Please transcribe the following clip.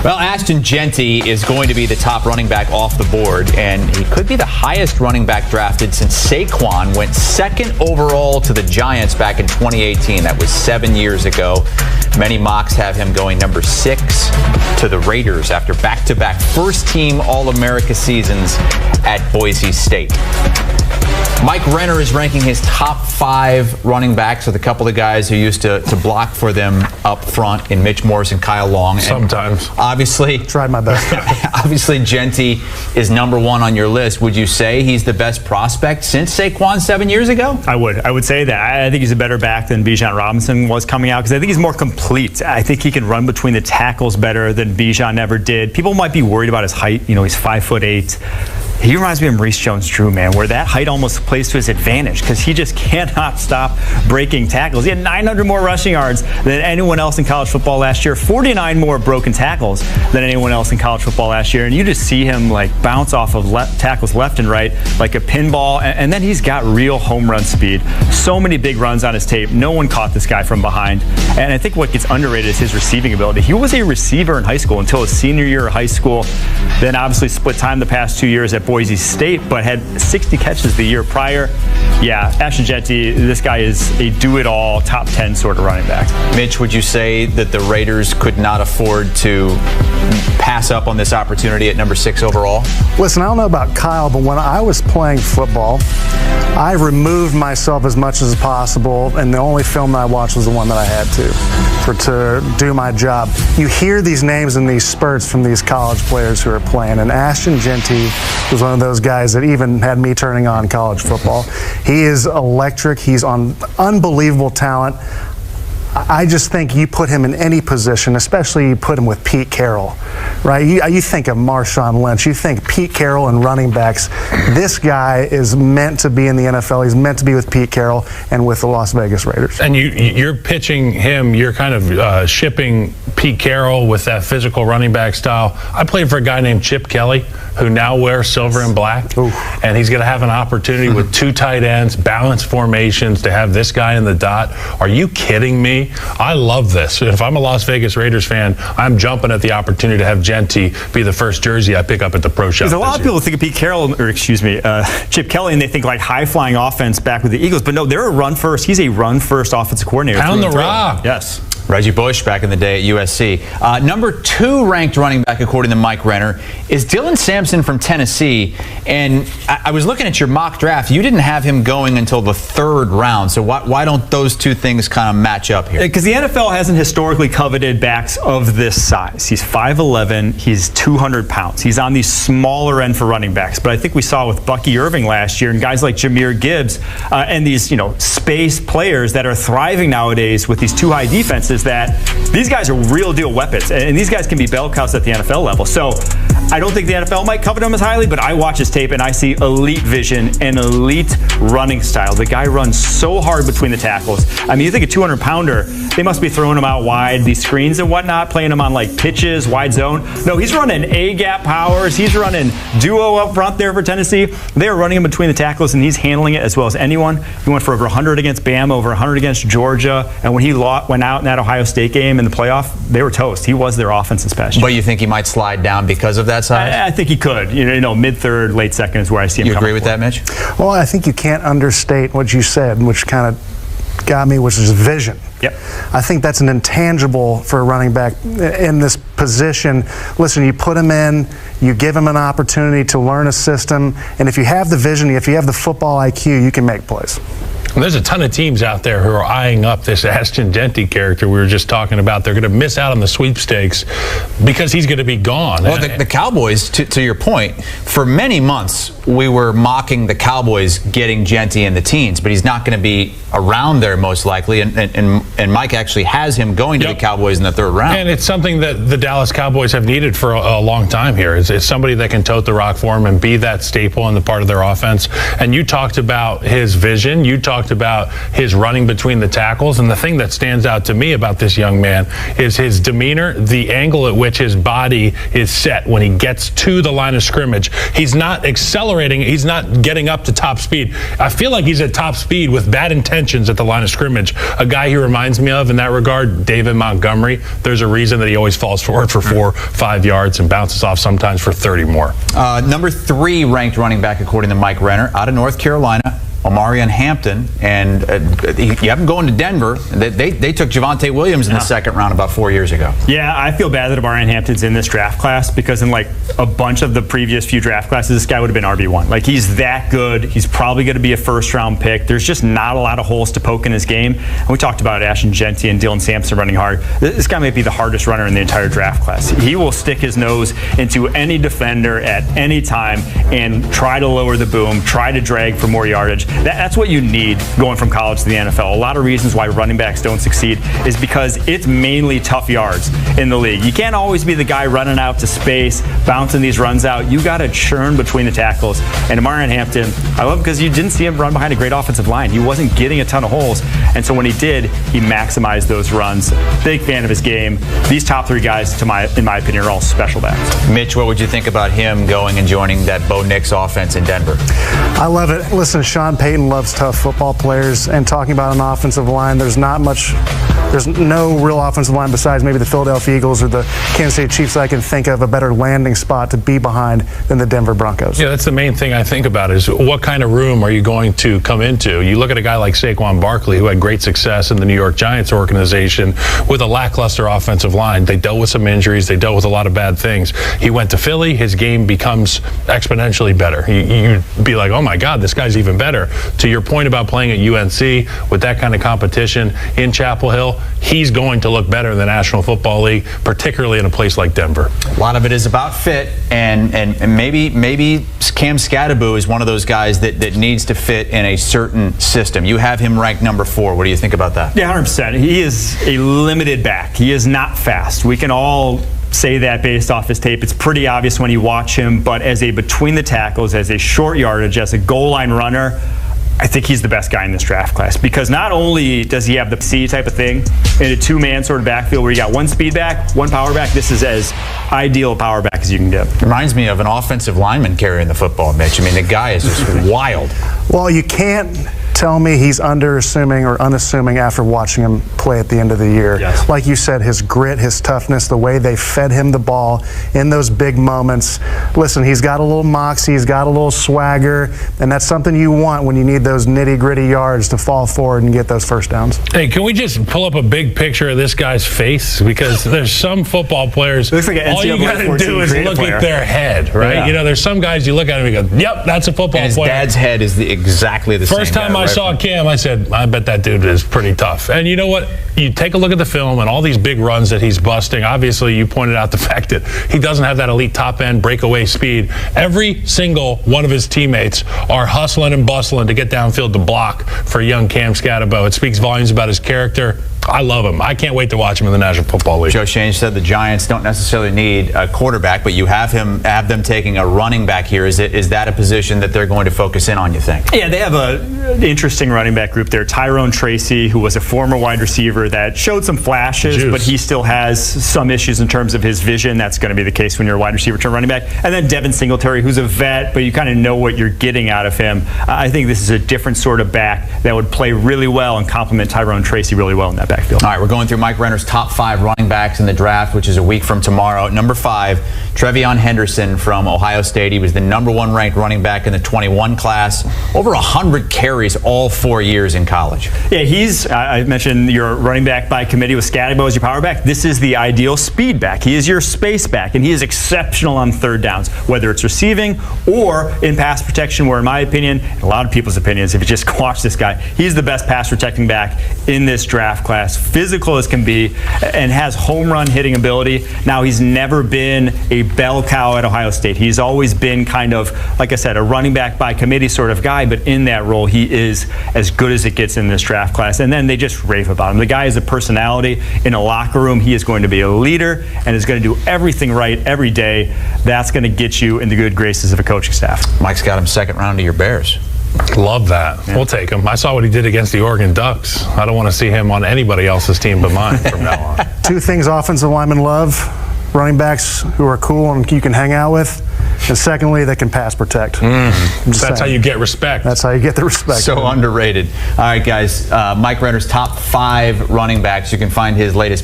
Well, Ashton Jeanty is going to be the top running back off the board, and he could be the highest running back drafted since Saquon went second overall to the Giants back in 2018. That was 7 years ago. Many mocks have him going number 6 to the Raiders after back-to-back first-team All-America seasons at Boise State. Mike Renner is ranking his top 5 running backs with a couple of guys who used to block for them up front in Mitch Morse and Kyle Long. Sometimes. And obviously, tried my best. Obviously, Jeanty is number 1 on your list. Would you say he's the best prospect since Saquon 7 years ago? I would say that. I think he's a better back than Bijan Robinson was coming out because I think he's more complete. I think he can run between the tackles better than Bijan ever did. People might be worried about his height. You know, he's 5'8". He reminds me of Maurice Jones-Drew, man, where that height almost plays to his advantage because he just cannot stop breaking tackles. He had 900 more rushing yards than anyone else in college football last year, 49 more broken tackles than anyone else in college football last year, and you just see him like bounce off of tackles left and right like a pinball, and then he's got real home run speed. So many big runs on his tape. No one caught this guy from behind, and I think what gets underrated is his receiving ability. He was a receiver in high school until his senior year of high school, then obviously split time the past 2 years at Boise State, but had 60 catches the year prior. Yeah, Ashton Jeanty, this guy is a do-it-all, top 10 sort of running back. Mitch, would you say that the Raiders could not afford to pass up on this opportunity at number 6 overall? Listen, I don't know about Kyle, but when I was playing football, I removed myself as much as possible, and the only film that I watched was the one that I had to do my job. You hear these names in these spurts from these college players who are playing, and Ashton Jeanty was one of those guys that even had me turning on college football. He is electric. He's on unbelievable talent. I just think you put him in any position, especially you put him with Pete Carroll, right? You think of Marshawn Lynch. You think Pete Carroll and running backs. This guy is meant to be in the NFL. He's meant to be with Pete Carroll and with the Las Vegas Raiders. And you're pitching him. You're kind of shipping Pete Carroll with that physical running back style. I played for a guy named Chip Kelly, who now wears silver and black. Ooh. And he's going to have an opportunity with 2 tight ends, balanced formations, to have this guy in the dot. Are you kidding me? I love this. If I'm a Las Vegas Raiders fan, I'm jumping at the opportunity to have Jeanty be the first jersey I pick up at the pro shop. Because a lot of people think of Pete Carroll, or Chip Kelly, and they think like high-flying offense back with the Eagles. But no, they're a run-first. He's a run-first offensive coordinator. Pound the rock. Yes. Reggie Bush back in the day at USC. Number 2 ranked running back, according to Mike Renner, is Dylan Samson from Tennessee. And I was looking at your mock draft. You didn't have him going until the 3rd round. So why don't those two things kind of match up here? Because the NFL hasn't historically coveted backs of this size. He's 5'11". He's 200 pounds. He's on the smaller end for running backs. But I think we saw with Bucky Irving last year and guys like Jahmyr Gibbs and these space players that are thriving nowadays with these 2 high defenses, that these guys are real deal weapons, and these guys can be bell cows at the NFL level. So I don't think the NFL might covet him as highly, but I watch his tape and I see elite vision and elite running style. The guy runs so hard between the tackles. I mean, you think a 200-pounder, they must be throwing him out wide, these screens and whatnot, playing him on like pitches, wide zone. No, he's running A-gap powers. He's running duo up front there for Tennessee. They are running him between the tackles, and he's handling it as well as anyone. He went for over 100 against Bama, over 100 against Georgia, and when he went out in that Ohio State game in the playoff, they were toast. He was their offense this past year. But you think he might slide down because of that size? I think he could. Mid-3rd, late 2nd is where I see him. You agree with that, Mitch? Well, I think you can't understate what you said, which kind of got me, which is vision. Yep. I think that's an intangible for a running back in this position. Listen, you put him in, you give him an opportunity to learn a system, and if you have the vision, if you have the football IQ, you can make plays. There's a ton of teams out there who are eyeing up this Ashton Jeanty character we were just talking about. They're going to miss out on the sweepstakes because he's going to be gone. Well, the Cowboys, to your point, for many months we were mocking the Cowboys getting Jeanty in the teens, but he's not going to be around there most likely, and Mike actually has him going to the Cowboys in the 3rd round. And it's something that the Dallas Cowboys have needed for a long time here. It's somebody that can tote the rock for them and be that staple in the part of their offense. And you talked about his vision. You talked about his running between the tackles, and the thing that stands out to me about this young man is his demeanor, the angle at which his body is set when he gets to the line of scrimmage. He's not accelerating, he's not getting up to top speed. I feel like he's at top speed with bad intentions interventions at the line of scrimmage. A guy he reminds me of in that regard, David Montgomery. There's a reason that he always falls forward for 4 or 5 yards and bounces off sometimes for 30 more. Number 3 ranked running back, according to Mike Renner, out of North Carolina, Omarean Hampton, and you have him going to Denver. They took Javonte Williams in the second round about 4 years ago. Yeah, I feel bad that Omarean Hampton's in this draft class because in like a bunch of the previous few draft classes, this guy would have been RB1. Like, he's that good. He's probably going to be a first-round pick. There's just not a lot of holes to poke in his game. And we talked about Ashton Jeanty and Dylan Samson running hard. This guy might be the hardest runner in the entire draft class. He will stick his nose into any defender at any time and try to lower the boom, try to drag for more yardage. That's what you need going from college to the NFL. A lot of reasons why running backs don't succeed is because it's mainly tough yards in the league. You can't always be the guy running out to space, bouncing these runs out. You got to churn between the tackles. And Omarean Hampton, I love him because you didn't see him run behind a great offensive line. He wasn't getting a ton of holes. And so when he did, he maximized those runs. Big fan of his game. These top 3 guys, in my opinion, are all special backs. Mitch, what would you think about him going and joining that Bo Nix offense in Denver? I love it. Listen, Sean Payton loves tough football players, and talking about an offensive line, there's no real offensive line besides maybe the Philadelphia Eagles or the Kansas City Chiefs I can think of a better landing spot to be behind than the Denver Broncos. Yeah, that's the main thing I think about is what kind of room are you going to come into? You look at a guy like Saquon Barkley, who had great success in the New York Giants organization with a lackluster offensive line. They dealt with some injuries. They dealt with a lot of bad things. He went to Philly. His game becomes exponentially better. You'd be like, oh my God, this guy's even better. To your point about playing at UNC with that kind of competition in Chapel Hill, he's going to look better in the National Football League, particularly in a place like Denver. A lot of it is about fit, and maybe Cam Scatterbo is one of those guys that needs to fit in a certain system. You have him ranked number 4. What do you think about that? Yeah, 100%. He is a limited back. He is not fast. We can all say that based off his tape. It's pretty obvious when you watch him, but as a between the tackles, as a short yardage, as a goal line runner, I think he's the best guy in this draft class because not only does he have the C type of thing in a 2-man sort of backfield where you got 1 speed back, 1 power back. This is as ideal a power back as you can get. Reminds me of an offensive lineman carrying the football, Mitch. I mean, the guy is just wild. Well, you can't tell me he's underassuming or unassuming after watching him play at the end of the year. Yes. Like you said, his grit, his toughness, the way they fed him the ball in those big moments. Listen, he's got a little moxie, he's got a little swagger, and that's something you want when you need those nitty-gritty yards to fall forward and get those first downs. Hey, can we just pull up a big picture of this guy's face? Because there's some football players, looks like an all you got to do is look at their head, right? Yeah. You know, there's some guys you look at him and you go, yep, that's a football And his player. dad's head is exactly the same. First time guy, I right? saw Cam, I said, I bet that dude is pretty tough. And you know what? You take a look at the film and all these big runs that he's busting. Obviously, you pointed out the fact that he doesn't have that elite top-end breakaway speed. Every single one of his teammates are hustling and bustling to get downfield to block for young Cam Scatterbo. It speaks volumes about his character. I love him. I can't wait to watch him in the National Football League. Joe Shane said the Giants don't necessarily need a quarterback, but you have them taking a running back here. Is that a position that they're going to focus in on, you think? Yeah, they have an interesting running back group there. Tyrone Tracy, who was a former wide receiver that showed some flashes, but he still has some issues in terms of his vision. That's going to be the case when you're a wide receiver turn running back. And then Devin Singletary, who's a vet, but you kind of know what you're getting out of him. I think this is a different sort of back that would play really well and complement Tyrone Tracy really well in that backfield. All right, we're going through Mike Renner's top 5 running backs in the draft, which is a week from tomorrow. Number 5, Trevian Henderson from Ohio State. He was the number 1 ranked running back in the 21 class. Over 100 carries all 4 years in college. Yeah, I mentioned your running back by committee with Scatterbo as your power back. This is the ideal speed back. He is your space back, and he is exceptional on third downs, whether it's receiving or in pass protection, where in my opinion, and a lot of people's opinions, if you just watch this guy, he's the best pass protecting back in this draft class. Physical as can be and has home run hitting ability. Now, he's never been a bell cow at Ohio State. He's always been kind of, like I said, a running back by committee sort of guy, but in that role, he is as good as it gets in this draft class. And then they just rave about him. The guy is a personality in a locker room. He is going to be a leader and is going to do everything right every day. That's going to get you in the good graces of a coaching staff. Mike's got him second round to your Bears. Love that. Yeah. We'll take him. I saw what he did against the Oregon Ducks. I don't want to see him on anybody else's team but mine from now on. 2 things offensive linemen love: running backs who are cool and you can hang out with. And secondly, they can pass protect. That's how you get respect. That's how you get the respect. So underrated. All right, guys. Mike Renner's top 5 running backs. You can find his latest